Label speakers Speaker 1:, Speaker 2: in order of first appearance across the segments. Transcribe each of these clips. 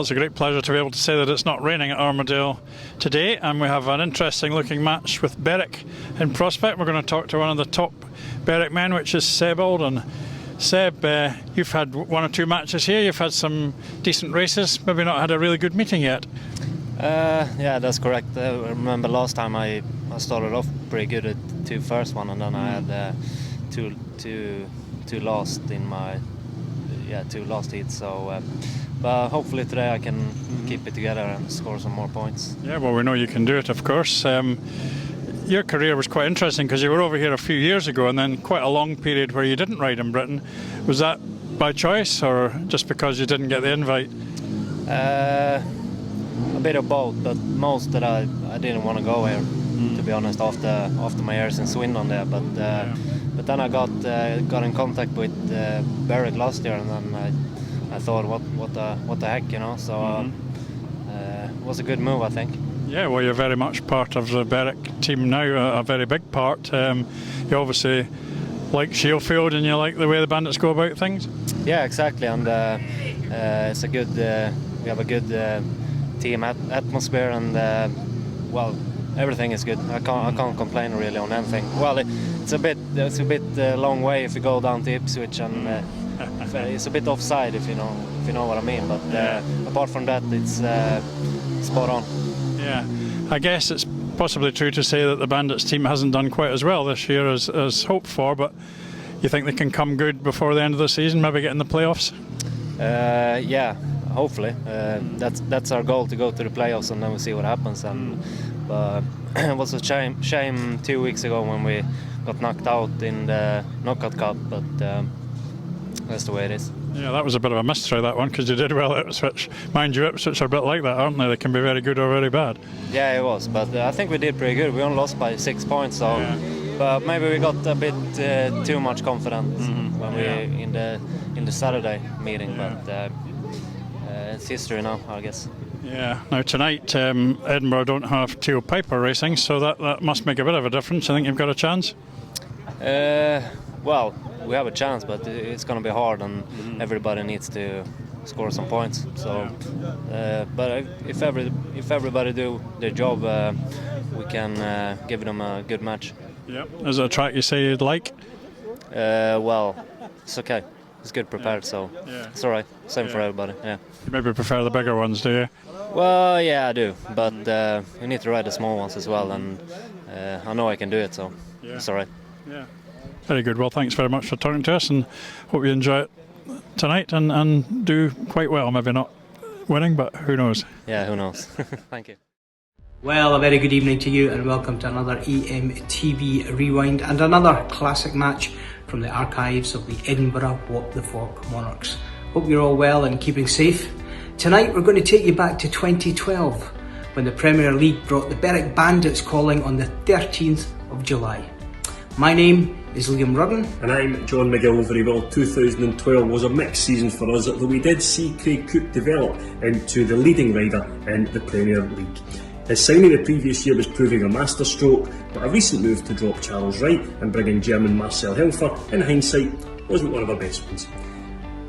Speaker 1: Well, it's a great pleasure to be able to say that it's not raining at Armadale today, and we have an interesting looking match with Berwick in prospect. We're going to talk to one of the top Berwick men, which is Seb Alden. Seb, you've had one or two matches here, you've had some decent races, maybe not had a really good meeting yet.
Speaker 2: Yeah, that's correct. I remember last time I started off pretty good at two first one, and then I had two last in my two last heats. So, but hopefully today I can keep it together and score some more points. Yeah,
Speaker 1: well, we know you can do it, of course. Your career was quite interesting because you were over here a few years ago, and then quite a long period where you didn't ride in Britain. Was that by choice or just because you didn't get the invite?
Speaker 2: A bit of both, but most that I didn't want to go here, to be honest, after my years in Swindon there. But then I got in contact with Berwick last year, and then I thought, what the heck, you know. So it was a good move, I think.
Speaker 1: Yeah, well, you're very much part of the Berwick team now, a very big part. You obviously like Shieldfield, and you like the way the Bandits go about things.
Speaker 2: Yeah, exactly, and it's a good. We have a good team atmosphere, and well, everything is good. I can't complain really on anything. Well, it's a bit long way if you go down to Ipswich, and it's a bit offside if you know what I mean. But apart from that, it's spot on.
Speaker 1: Yeah, I guess it's possibly true to say that the Bandits team hasn't done quite as well this year as hoped for, but you think they can come good before the end of the season, maybe get in the playoffs?
Speaker 2: Yeah, hopefully. That's our goal, to go to the playoffs, and then we'll see what happens. But it was a shame 2 weeks ago when we got knocked out in the Knockout Cup, but that's the way it is.
Speaker 1: Yeah, that was a bit of a mystery, that one, because you did well at Ipswich. Mind you, Ipswich are a bit like that, aren't they? They can be very good or very bad.
Speaker 2: Yeah, it was, but I think we did pretty good. We only lost by 6 points, so but maybe we got a bit too much confidence when we in the Saturday meeting. But it's history now, I guess.
Speaker 1: Yeah. Now tonight, Edinburgh don't have Teal Piper racing, so that must make a bit of a difference. I think you've got a chance.
Speaker 2: Well, we have a chance, but it's going to be hard, and everybody needs to score some points. So, but if everybody do their job, we can give them a good match.
Speaker 1: Yeah. Is it a track you say you'd like?
Speaker 2: Well, it's okay. It's good prepared, so it's all right. Same for everybody. Yeah.
Speaker 1: You maybe prefer the bigger ones, do you?
Speaker 2: Well, yeah, I do, but we need to ride the small ones as well, and I know I can do it, so it's all right.
Speaker 1: Yeah. Very good. Well, thanks very much for talking to us, and hope you enjoy it tonight and do quite well. Maybe not winning, but who knows?
Speaker 2: Yeah, who knows? Thank you.
Speaker 3: Well, a very good evening to you, and welcome to another EMTV Rewind and another classic match from the archives of the Edinburgh What the Fork Monarchs. Hope you're all well and keeping safe. Tonight we're going to take you back to 2012 when the Premier League brought the Berwick Bandits calling on the 13th of July. My name is Liam Rudden.
Speaker 4: And I'm John McGill. Very well, 2012 was a mixed season for us, though we did see Craig Cook develop into the leading rider in the Premier League. His signing the previous year was proving a masterstroke, but a recent move to drop Charles Wright and bring in German Marcel Helfer, in hindsight, wasn't one of our best ones.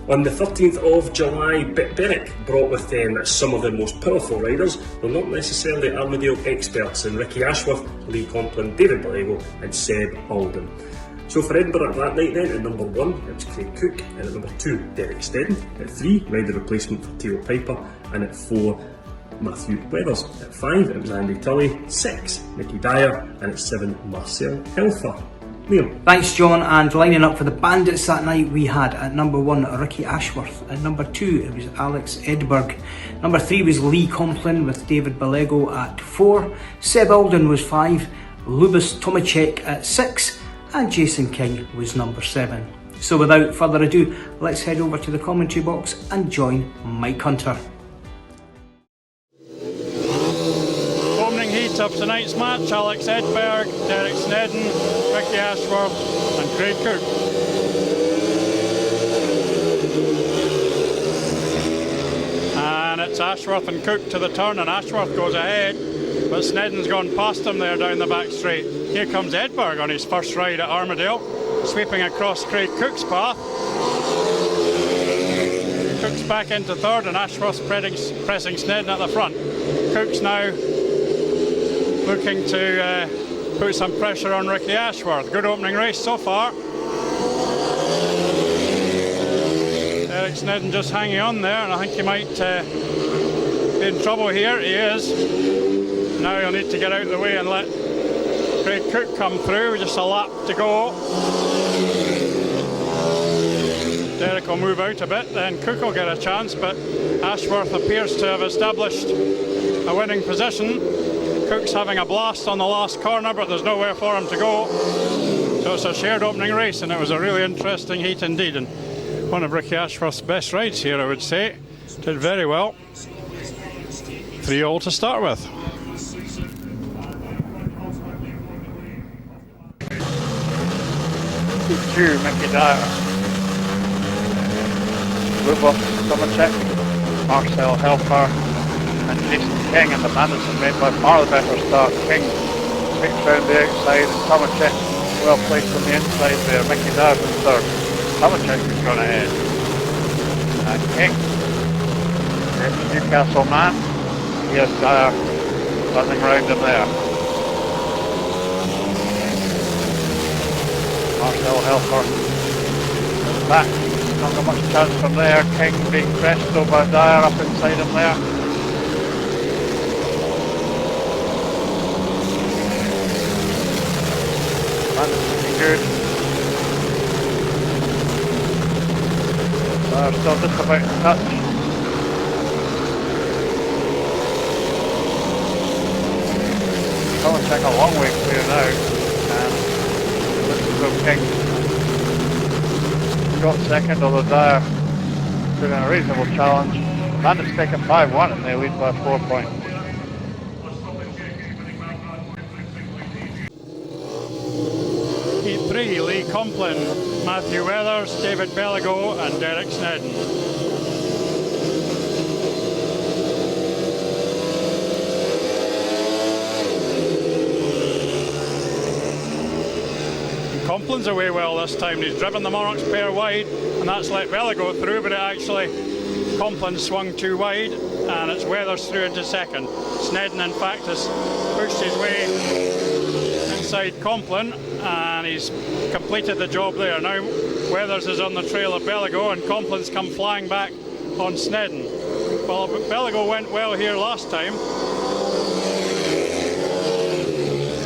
Speaker 4: On the 13th of July, Berwick brought with them some of their most powerful riders, though not necessarily Armadale experts, in Ricky Ashworth, Lee Complin, David Bellego and Seb Alden. So for Edinburgh that night then, at number 1 it was Craig Cook, and at number 2 Derek Steddon, at 3 rider replacement for Teal Piper, and at 4 Matthew Weathers, at 5 it was Andy Tully, 6 Nicky Dyer, and at 7 Marcel Helfer. Liam.
Speaker 3: Thanks, John. And lining up for the Bandits that night, we had at number 1 Ricky Ashworth, at number 2 it was Alex Edberg, number 3 was Lee Complin with David Bellego at 4, Seb Alden was 5, Lubis Tomacek at 6, and Jason King was number 7. So without further ado, let's head over to the commentary box and join Mike Hunter.
Speaker 1: Opening heat of tonight's match: Alex Edberg, Derek Steddon, Ricky Ashworth and Craig Cook. And it's Ashworth and Cook to the turn, and Ashworth goes ahead, but Sneddon's gone past him there down the back straight. Here comes Edberg on his first ride at Armadale, sweeping across Craig Cook's path. Cook's back into third, and Ashworth's pressing Snedden at the front. Cook's now looking to put some pressure on Ricky Ashworth. Good opening race so far. Eric Snedden just hanging on there, and I think he might be in trouble here. He is. Now he'll need to get out of the way and let Craig Cook come through. Just a lap to go. Derek will move out a bit, then Cook will get a chance, but Ashworth appears to have established a winning position. Cook's having a blast on the last corner, but there's nowhere for him to go. So it's a shared opening race, and it was a really interesting heat indeed, and one of Ricky Ashworth's best rides here, I would say. Did very well. 3-all to start with.
Speaker 5: Two, Mickey Dyer. Rubos, Summercheck, Marcel Helfer, and Jason King, and the bandits have made by far the better start. King picks round the outside, and Summercheck well placed on the inside there. Mickey Dyer in third. Summercheck has gone ahead. And King, the Newcastle man, he has Dyer running round him there. Marcel Helfer back, not got much chance from there. King being pressed though by Dyer up inside him there. Bandit's looking good. Dyer still just about to touch. Come and check a long way clear now. King got second, although Dyer put in a reasonable challenge. Bandits taking 5-1 and they lead by 4 points.
Speaker 1: Heat 3, Lee Complin, Matthew Weathers, David Bellego and Derek Snedden. Complin's away well this time. He's driven the Monarchs pair wide, and that's let Bellego through, but it actually, Complin swung too wide, and it's Weathers through into second. Snedden, in fact, has pushed his way inside Complin, and he's completed the job there. Now Weathers is on the trail of Bellego, and Complin's come flying back on Snedden. Well, Bellego went well here last time.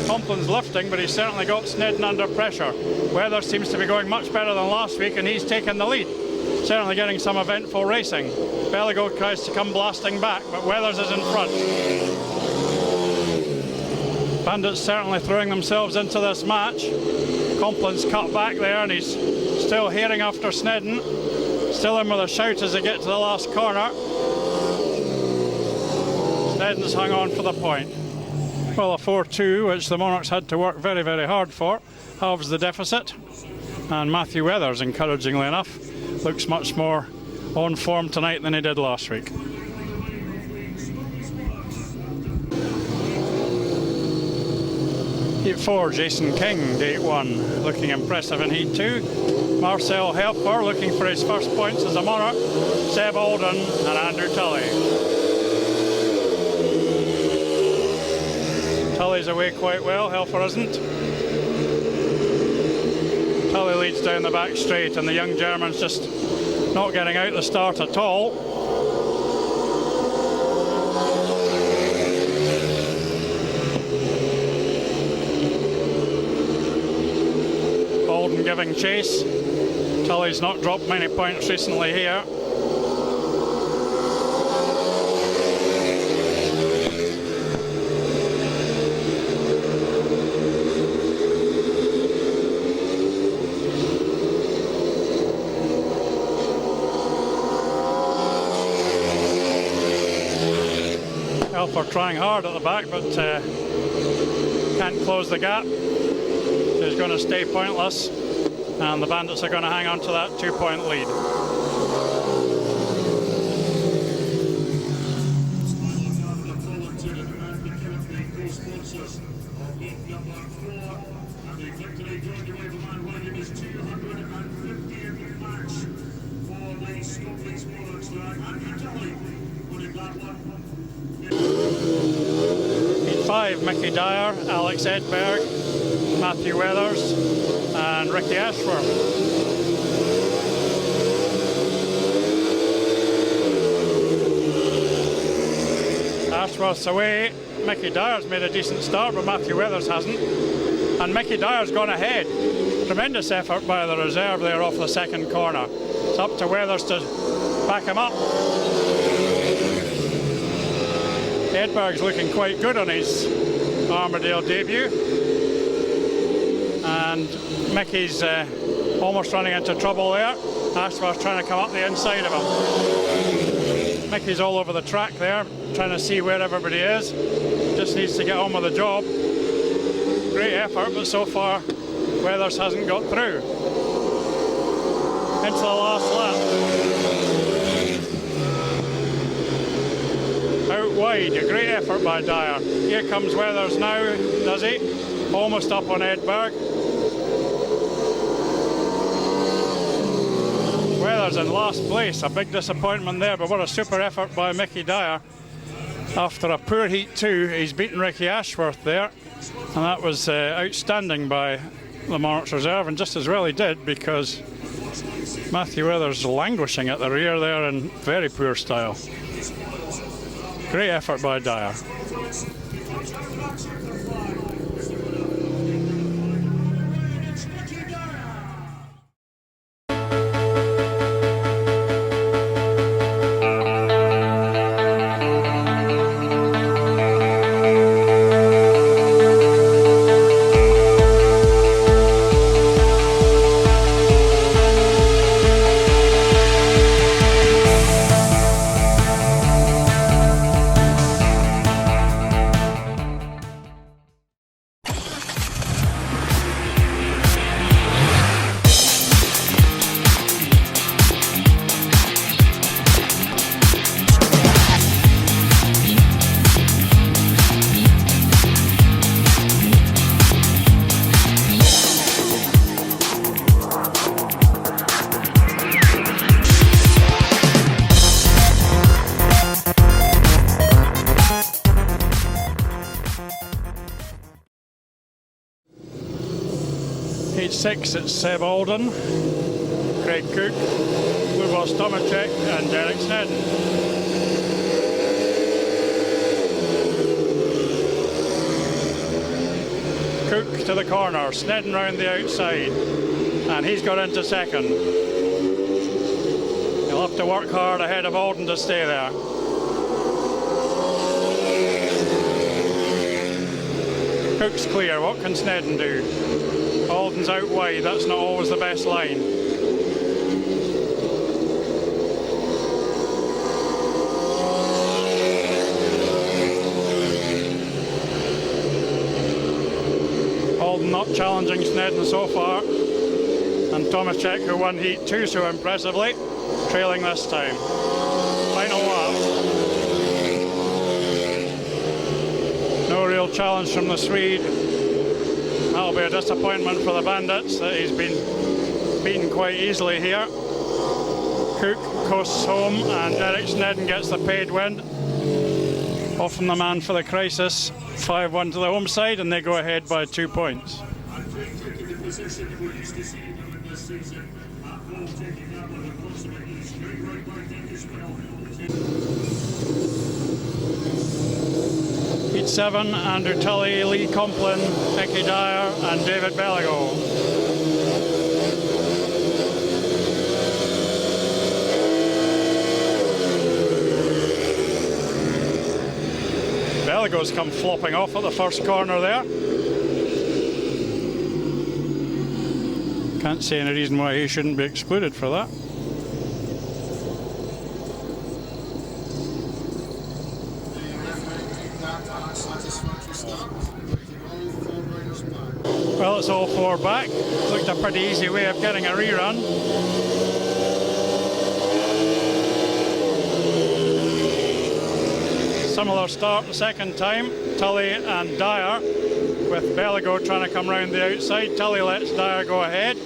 Speaker 1: Complin's lifting, but he's certainly got Snedden under pressure. Weathers seems to be going much better than last week, and he's taken the lead. Certainly getting some eventful racing. Bellego tries to come blasting back, but Weathers is in front. Bandits certainly throwing themselves into this match. Complin's cut back there, and he's still heading after Snedden. Still in with a shout as they get to the last corner. Snedden's hung on for the point. Well, a 4-2, which the Monarchs had to work very, very hard for, halves the deficit. And Matthew Weathers, encouragingly enough, looks much more on form tonight than he did last week. Heat 4, Jason King, Gate 1, looking impressive in Heat 2. Marcel Helfer looking for his first points as a Monarch. Seb Alden and Andrew Tully. Tully's away quite well, Helfer isn't. Tully leads down the back straight, and the young German's just not getting out the start at all. Alden giving chase. Tully's not dropped many points recently here. Helfer trying hard at the back, but can't close the gap. He's going to stay pointless, and the Bandits are going to hang on to that 2-point lead. Heat 5, Mickey Dyer, Alex Edberg, Matthew Weathers and Ricky Ashworth. Ashworth's away. Mickey Dyer's made a decent start, but Matthew Weathers hasn't. And Mickey Dyer's gone ahead. Tremendous effort by the reserve there off the second corner. It's up to Weathers to back him up. Edberg's looking quite good on his Armadale debut. And Mickey's almost running into trouble there. Ashworth's trying to come up the inside of him. Mickey's all over the track there, trying to see where everybody is. Just needs to get on with the job. Great effort, but so far Weathers hasn't got through. Into the last lap. Out wide, a great effort by Dyer. Here comes Weathers now, does he? Almost up on Edberg. Weathers in last place, a big disappointment there, but what a super effort by Mickey Dyer. After a poor heat 2, he's beaten Ricky Ashworth there, and that was outstanding by the Monarchs reserve, and just as well he did, because Matthew Weathers languishing at the rear there in very poor style. Great effort by Dyer. Heat 6, it's Seb Alden, Craig Cook, Lubos Tomacek and Derek Snedden. Cook to the corner, Snedden round the outside, and he's got into second. He'll have to work hard ahead of Alden to stay there. Cook's clear, what can Snedden do? Alden's out wide, that's not always the best line. Alden not challenging Snedden so far. And Tomacek, who won Heat 2 so impressively, trailing this time. Final lap. No real challenge from the Swede. That'll be a disappointment for the Bandits that he's been beaten quite easily here. Cook coasts home and Derek Snedden gets the paid win. Often the man for the crisis. 5-1 to the home side, and they go ahead by 2 points. Heat 7, Andrew Tully, Lee Complin, Mickey Dyer and David Bellego. Bellego's come flopping off at the first corner there. Can't see any reason why he shouldn't be excluded for that. Well, it's all four back. Looked a pretty easy way of getting a rerun. Similar start the second time. Tully and Dyer, with Bellego trying to come round the outside. Tully lets Dyer go ahead.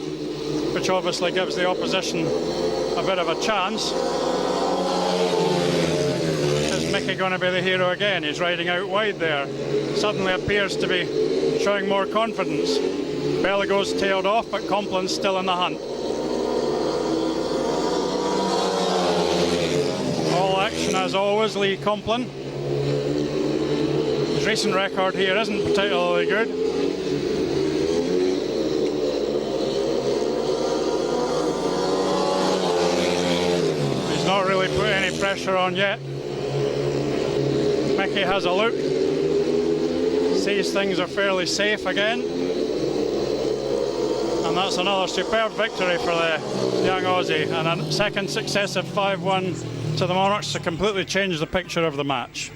Speaker 1: which obviously gives the opposition a bit of a chance. Is Mickey going to be the hero again? He's riding out wide there. Suddenly appears to be showing more confidence. Bellego's tailed off, but Complin's still in the hunt. All action as always, Lee Complin. His recent record here isn't particularly good. He's not really put any pressure on yet. Mickey has a look, sees things are fairly safe again, and that's another superb victory for the young Aussie, and a second successive 5-1 to the Monarchs to completely change the picture of the match.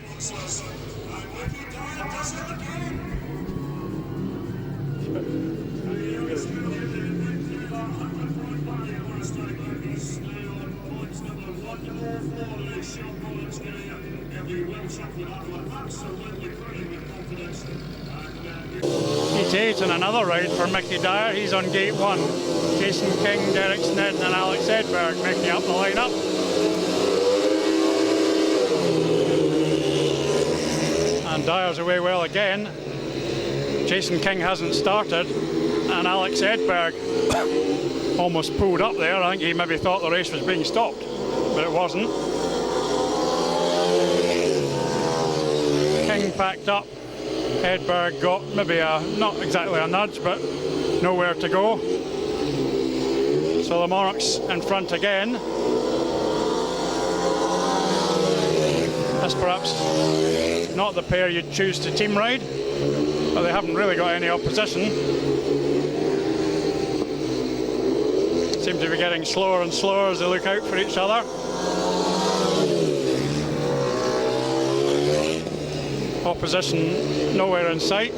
Speaker 1: Heat 8 and another ride for Mickey Dyer. He's on gate 1. Jason King, Derek Snedden and Alex Edberg making up the lineup. And Dyer's away well again. Jason King hasn't started, and Alex Edberg almost pulled up there. I think he maybe thought the race was being stopped, but it wasn't. King packed up. Edberg got maybe not exactly a nudge, but nowhere to go. So the Monarchs in front again. That's perhaps not the pair you'd choose to team ride, but they haven't really got any opposition. Seem to be getting slower and slower as they look out for each other. Opposition nowhere in sight.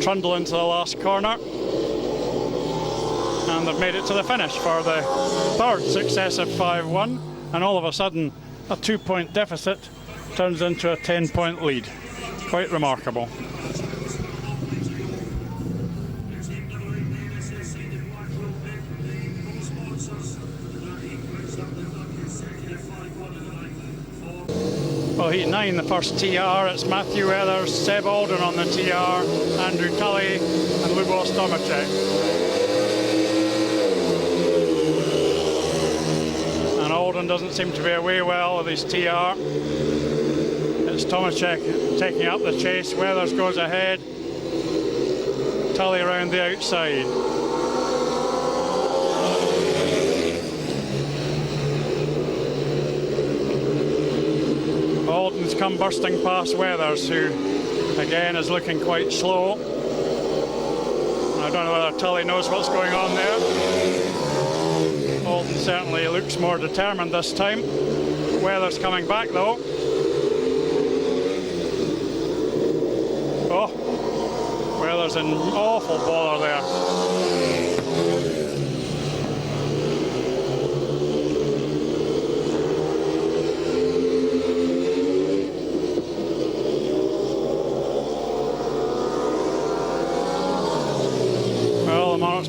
Speaker 1: Trundle into the last corner, and they've made it to the finish for the third successive 5-1, and all of a sudden a 2-point deficit turns into a 10-point lead. Quite remarkable. Well, heat 9, the first TR, it's Matthew Weathers, Seb Alden on the TR, Andrew Tully and Lubos Tomacek. And Alden doesn't seem to be away well with his TR. It's Tomacek taking up the chase, Weathers goes ahead, Tully around the outside. Alden's come bursting past Weathers, who again is looking quite slow. I don't know whether Tully knows what's going on there. Alden certainly looks more determined this time. Weathers coming back though. Oh, Weathers in awful bother there.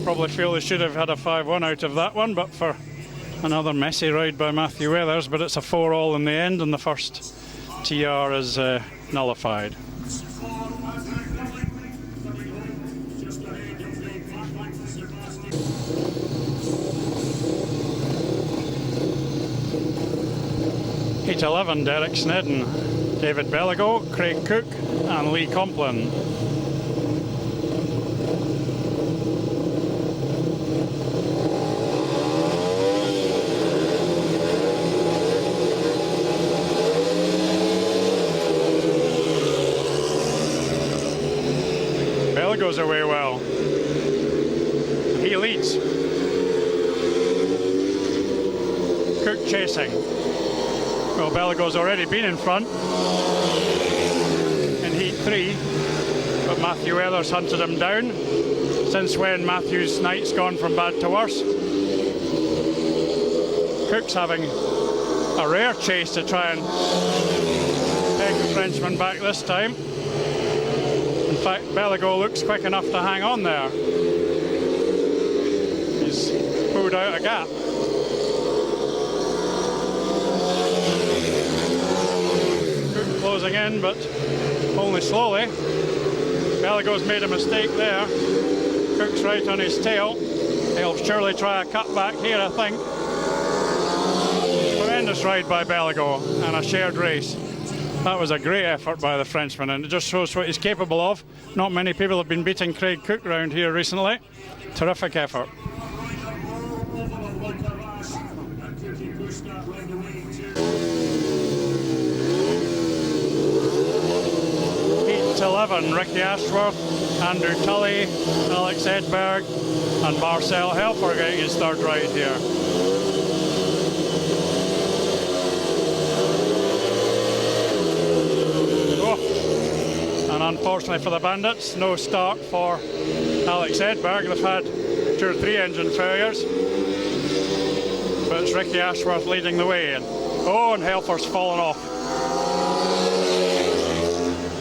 Speaker 1: Probably feel they should have had a 5-1 out of that one, but for another messy ride by Matthew Weathers, but it's a 4-all in the end, and the first TR is nullified. Heat 11, Derek Snedden, David Bellego, Craig Cook and Lee Complin. Goes away well. He leads. Cook chasing. Well, Bellego's already been in front in Heat 3, but Matthew Weathers hunted him down. Since when Matthew's night's gone from bad to worse. Cook's having a rare chase to try and peg the Frenchman back this time. In fact, Bellego looks quick enough to hang on there. he's pulled out a gap. Cook closing in, but only slowly. Bellego's made a mistake there. Cook's right on his tail. He'll surely try a cut back here, I think. Tremendous ride by Bellego and a shared race. That was a great effort by the Frenchman, and it just shows what he's capable of. Not many people have been beating Craig Cook round here recently. Terrific effort. Heat 11, Ricky Ashworth, Andrew Tully, Alex Edberg and Marcel Helfer getting his third ride here. And unfortunately for the Bandits, no start for Alex Edberg. They've had 2 or 3 engine failures. But it's Ricky Ashworth leading the way. And Helfer's fallen off.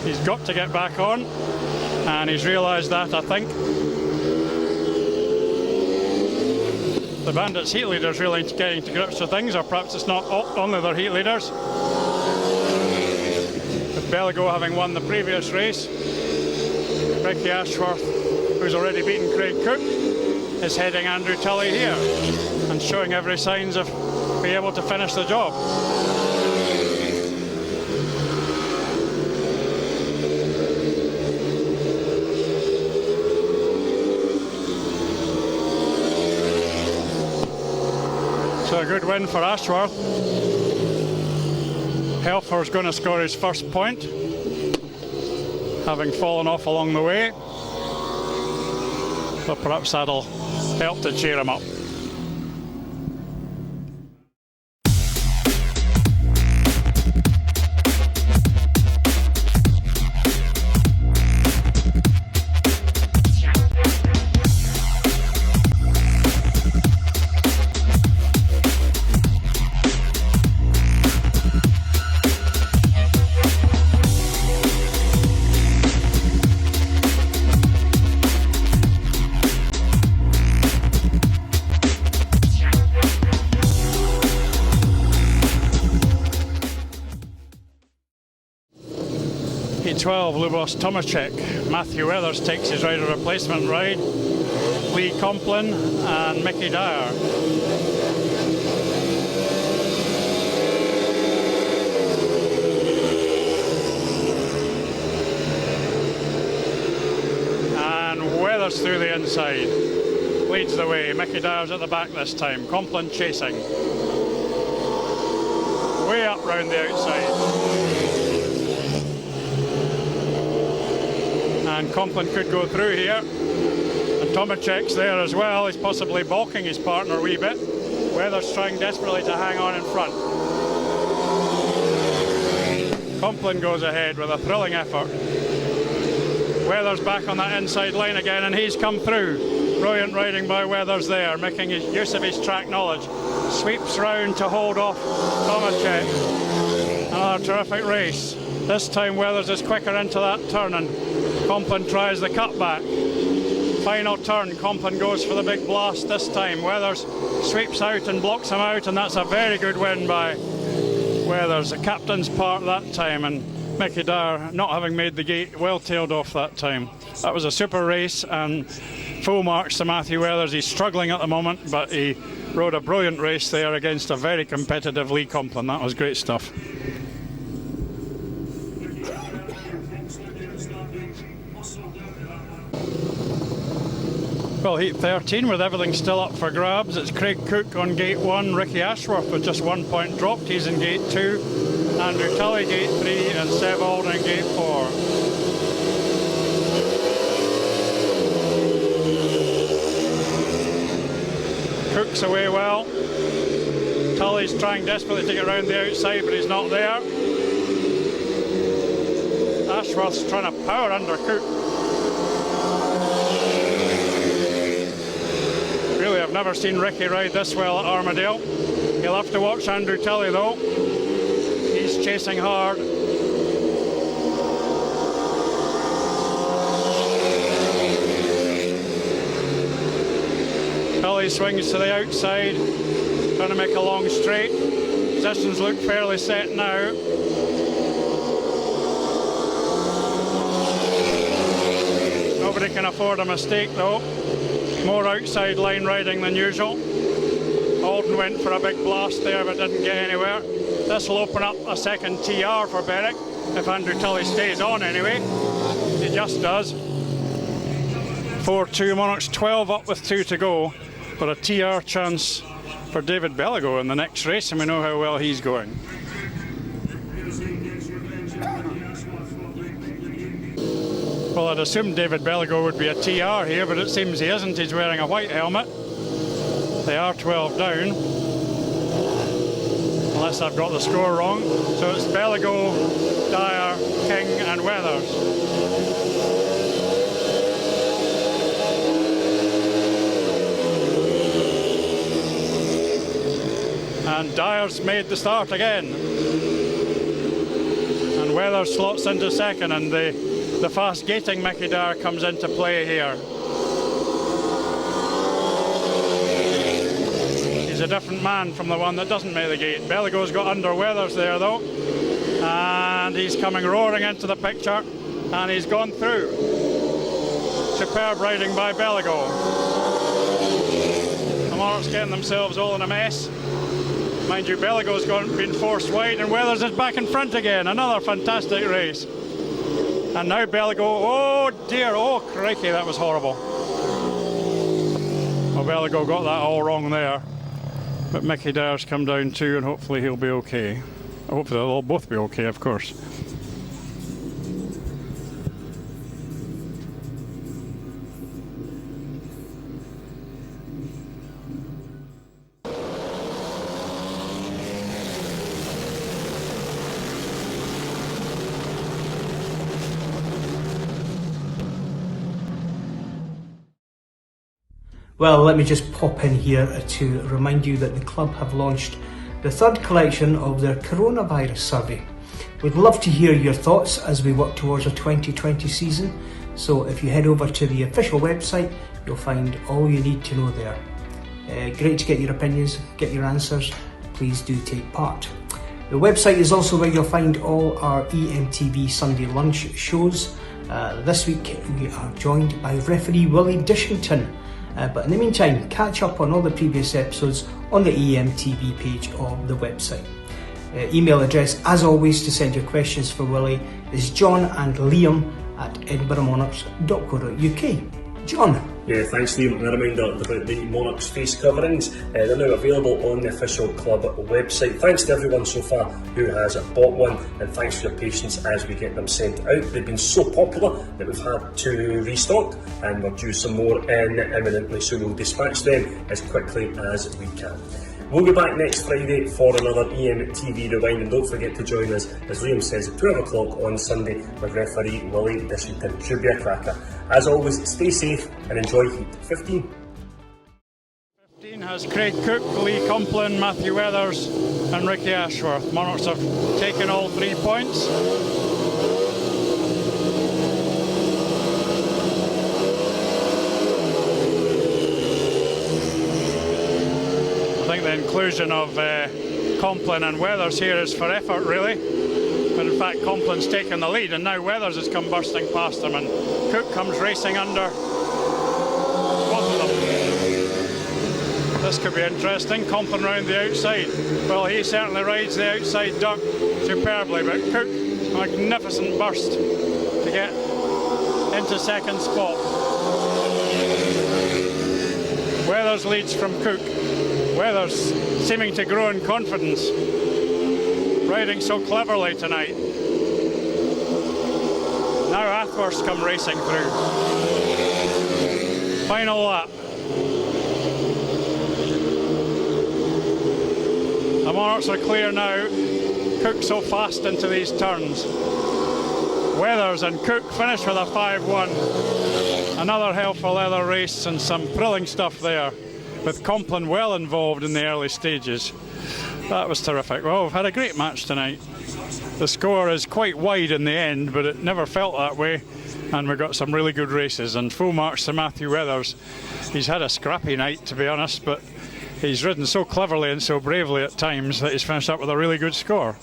Speaker 1: He's got to get back on, and he's realised that, I think. The Bandits' heat leaders really getting to grips with things, or perhaps it's not only their heat leaders. Bellego having won the previous race. Ricky Ashworth, who's already beaten Craig Cook, is heading Andrew Tully here and showing every signs of being able to finish the job. So a good win for Ashworth. Helfer's going to score his first point, having fallen off along the way, but perhaps that'll help to cheer him up. Heat 12, Lubos Tomaszek. Matthew Weathers takes his rider replacement ride. Lee Complin and Mickey Dyer. And Weathers through the inside. Leads the way. Mickey Dyer's at the back this time. Complin chasing. Way up round the outside. And Complin could go through here. And Tomaszek's there as well. He's possibly balking his partner a wee bit. Weathers trying desperately to hang on in front. Complin goes ahead with a thrilling effort. Weathers back on that inside line again, and he's come through. Brilliant riding by Weathers there, making use of his track knowledge. Sweeps round to hold off Tomaszek. Another terrific race. This time Weathers is quicker into that turn, and Complin tries the cutback. Final turn, Complin goes for the big blast this time. Weathers sweeps out and blocks him out, and that's a very good win by Weathers. The captain's part that time, and Mickey Dyer, not having made the gate, well tailed off that time. That was a super race, and full marks to Matthew Weathers. He's struggling at the moment, but he rode a brilliant race there against a very competitive Lee Complin. That was great stuff. Well, Heat 13 with everything still up for grabs. It's Craig Cook on gate 1, Ricky Ashworth with just 1 point dropped. He's in gate 2, Andrew Tully gate 3 and Seb Alden gate 4. Cook's away well. Tully's trying desperately to get around the outside, but he's not there. Ashworth's trying to power under Cook. Really, I've never seen Ricky ride this well at Armadale. He'll have to watch Andrew Tully though. He's chasing hard. Tilly swings to the outside, trying to make a long straight. Positions look fairly set now. Nobody can afford a mistake though. More outside line riding than usual. Alden went for a big blast there but didn't get anywhere. This will open up a second TR for Berwick, if Andrew Tilly stays on anyway. He just does. 4-2 Monarchs, 12 up with 2 to go, but a TR chance for David Bellego in the next race, and we know how well he's going. Well, I'd assumed David Bellego would be a TR here, but it seems he isn't. He's wearing a white helmet. They are 12 down, unless I've got the score wrong. So it's Bellego, Dyer, King and Weathers. And Dyer's made the start again. And Weathers slots into second, and the fast gating Mickey Dyer comes into play here. He's a different man from the one that doesn't make the gate. Bellego's got under Weathers there though, and he's coming roaring into the picture, and he's gone through. Superb riding by Bellego. The Monarchs getting themselves all in a mess. Mind you, Bellego's been forced wide, and Weathers is back in front again. Another fantastic race. And now Bellego, oh dear, oh crikey, that was horrible. Well, Bellego got that all wrong there. But Mickey Dyer's come down too, and hopefully he'll be okay. Hopefully they'll both be okay, of course.
Speaker 3: Well, let me just pop in here to remind you that the club have launched the third collection of their coronavirus survey. We'd love to hear your thoughts as we work towards a 2020 season, so if you head over to the official website, you'll find all you need to know there. Great to get your opinions, get your answers. Please do take part. The website is also where you'll find all our EMTV Sunday lunch shows. This week we are joined by referee Willie Dishington. But in the meantime, catch up on all the previous episodes on the EMTV page of the website. Email address, as always, to send your questions for Willie is john@edinburghmonarchs.co.uk. John.
Speaker 4: Yeah, thanks Liam. And a reminder about the Monarchs face coverings. They're now available on the official club website. Thanks to everyone so far who has bought one, and thanks for your patience as we get them sent out. They've been so popular that we've had to restock, and we're due some more in imminently, so we'll dispatch them as quickly as we can. We'll be back next Friday for another EMTV Rewind, and don't forget to join us, as Liam says, at 12 o'clock on Sunday with referee Willie Dishington. Should be a cracker. As always, stay safe and enjoy Heat 15.
Speaker 1: 15 has Craig Cook, Lee Complin, Matthew Weathers and Ricky Ashworth. Monarchs have taken all 3 points. I think the inclusion of Complin and Weathers here is for effort, really. But in fact, Complin's taken the lead, and now Weathers has come bursting past him, and Cook comes racing under both of them. This could be interesting. Complin round the outside. Well, he certainly rides the outside duck superbly, but Cook, magnificent burst to get into second spot. Weathers leads from Cook. Weathers seeming to grow in confidence, riding so cleverly tonight. Now Ashworth come racing through. Final lap. The Monarchs are clear now. Cook so fast into these turns. Weathers and Cook finish with a 5-1. Another Helfer leather race, and some thrilling stuff there, with Complin well involved in the early stages. That was terrific. Well, we've had a great match tonight. The score is quite wide in the end, but it never felt that way. and we've got some really good races, and full marks to Matthew Weathers. He's had a scrappy night, to be honest, but he's ridden so cleverly and so bravely at times that he's finished up with a really good score.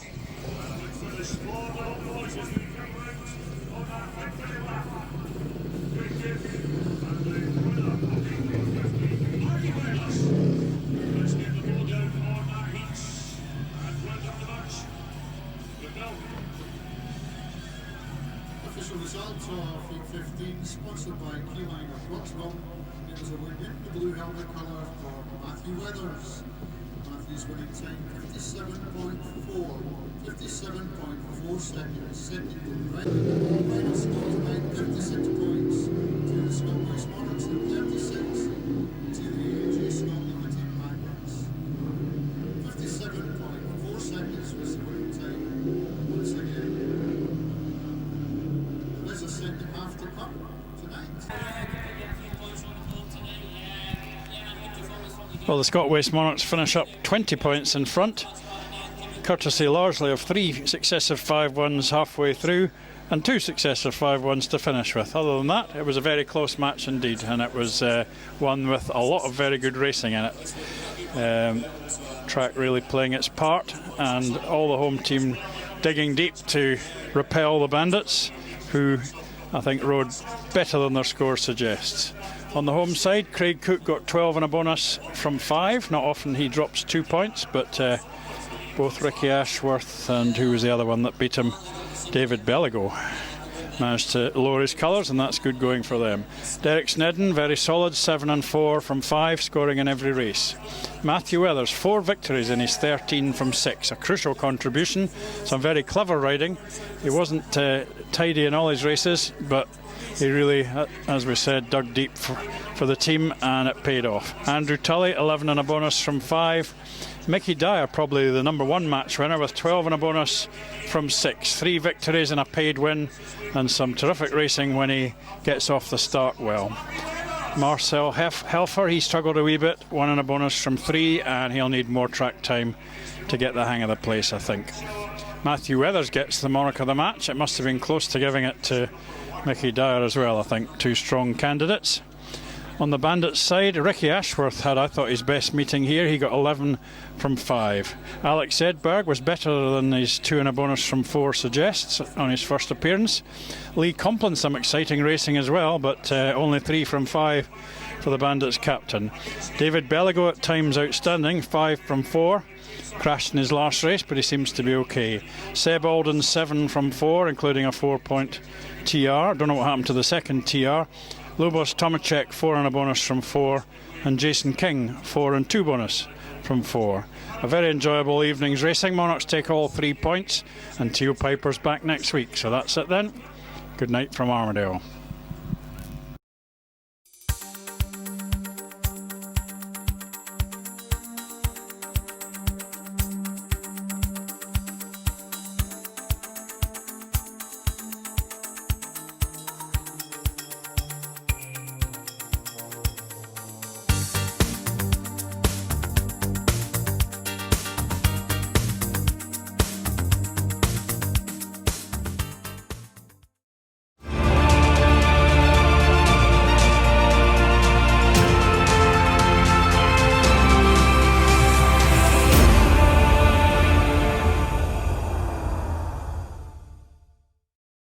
Speaker 6: Official results of Heat 15, sponsored by Keyline of Rochdale. It was a win in the blue helmet colour for Matthew Weathers. Matthew's winning time 57.4, 57.4 seconds. Second in red. Final score tonight 56 points to the Scottish Monarchs and 36 to the AJ Scott Limited Magnets. 57.4 seconds was the winning time once again. There's a second half to come tonight.
Speaker 1: Well, the Scott Waste Monarchs finish up 20 points in front, courtesy largely of 3 successive 5-1s halfway through and 2 successive 5-1s to finish with. Other than that, it was a very close match indeed, and it was one with a lot of very good racing in it. Track really playing its part, and all the home team digging deep to repel the Bandits, who I think rode better than their score suggests. On the home side, Craig Cook got 12 and a bonus from 5. Not often he drops 2 points, but both Ricky Ashworth and who was the other one that beat him, David Bellego, managed to lower his colours, and that's good going for them. Derek Snedden, very solid, 7 and 4 from 5, scoring in every race. Matthew Weathers, 4 victories in his 13 from 6, a crucial contribution, some very clever riding. He wasn't tidy in all his races, but he really, as we said, dug deep for the team, and it paid off. Andrew Tully, 11 and a bonus from 5. Mickey Dyer, probably the #1 match winner, with 12 and a bonus from 6. 3 victories and a paid win, and some terrific racing when he gets off the start well. Marcel Helfer, he struggled a wee bit, 1 and a bonus from 3, and he'll need more track time to get the hang of the place, I think. Matthew Weathers gets the Monarch of the match. It must have been close to giving it to Mickey Dyer as well, I think. 2 strong candidates. On the Bandits side, Ricky Ashworth had, I thought, his best meeting here. He got 11 from 5. Alex Edberg was better than his 2 and a bonus from 4 suggests on his first appearance. Lee Complin, some exciting racing as well, but only 3 from 5 for the Bandits captain. David Bellego at times outstanding, 5 from 4. Crashed in his last race, but he seems to be okay. Seb Alden, 7 from 4, including a 4-point TR. Don't know what happened to the second TR. Lubos Tomacek, 4 and a bonus from 4, and Jason King, 4 and 2 bonus from 4. A very enjoyable evening's racing. Monarchs take all 3 points, and Teal Piper's back next week. So that's it then. Good night from Armadale.